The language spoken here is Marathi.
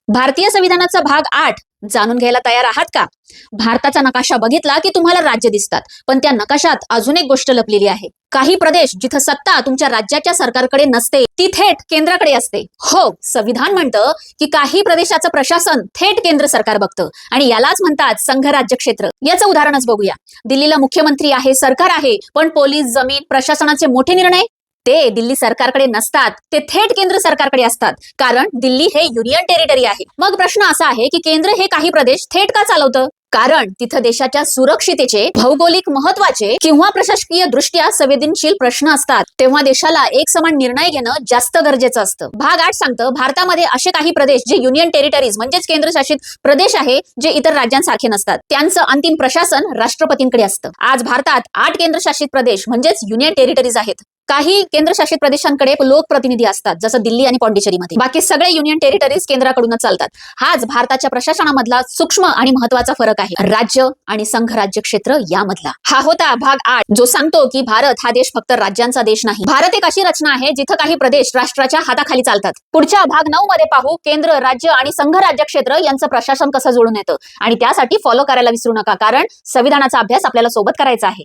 भारतीय संविधानाचा भाग 8 जाणून घ्यायला तयार आहात का? भारताचा नकाशा बघितला की तुम्हाला राज्य दिसतात, पण त्या नकाशात अजून एक गोष्ट लपलेली आहे. काही प्रदेश जिथं सत्ता तुमच्या राज्याच्या सरकारकडे नसते, ती थेट केंद्राकडे असते. हो, संविधान म्हणतं की काही प्रदेशाचं प्रशासन थेट केंद्र सरकार बघतं आणि यालाच म्हणतात संघ राज्य क्षेत्र. याचं उदाहरणच बघूया. दिल्लीला मुख्यमंत्री आहे, सरकार आहे, पण पोलीस, जमीन, प्रशासनाचे मोठे निर्णय ते दिल्ली सरकारकडे नसतात, ते थेट केंद्र सरकारकडे असतात. कारण दिल्ली हे युनियन टेरिटरी आहे. मग प्रश्न असा आहे की केंद्र हे काही प्रदेश थेट का चालवतं? कारण तिथं देशाच्या सुरक्षितेचे, भौगोलिक महत्वाचे किंवा प्रशासकीय दृष्ट्या संवेदनशील प्रश्न असतात. तेव्हा देशाला एक समान निर्णय घेणं जास्त गरजेचं असतं. भाग 8 सांगतं भारतामध्ये असे काही प्रदेश जे युनियन टेरिटरीज म्हणजेच केंद्रशासित प्रदेश आहे, जे इतर राज्यांसारखे नसतात. त्यांचं अंतिम प्रशासन राष्ट्रपतींकडे असतं. आज भारतात 8 केंद्रशासित प्रदेश म्हणजेच युनियन टेरिटरीज आहेत. काही केंद्रशासित प्रदेशांकडे लोकप्रतिनिधी असतात, जसं दिल्ली आणि पॉंडिचेरीमध्ये. बाकी सगळे युनियन टेरिटरीज केंद्राकडूनच चालतात. हाच भारताच्या प्रशासनामधला सूक्ष्म आणि महत्वाचा फरक आहे, राज्य आणि संघ राज्य क्षेत्र यामधला. हा होता भाग 8, जो सांगतो की भारत हा देश फक्त राज्यांचा देश नाही. भारत एक अशी रचना आहे जिथं काही प्रदेश राष्ट्राच्या हाताखाली चालतात. पुढच्या भाग 9 मध्ये पाहू केंद्र, राज्य आणि संघ राज्य क्षेत्र यांचं प्रशासन कसं जुळून येतं, आणि त्यासाठी फॉलो करायला विसरू नका, कारण संविधानाचा अभ्यास आपल्याला सोबत करायचा आहे.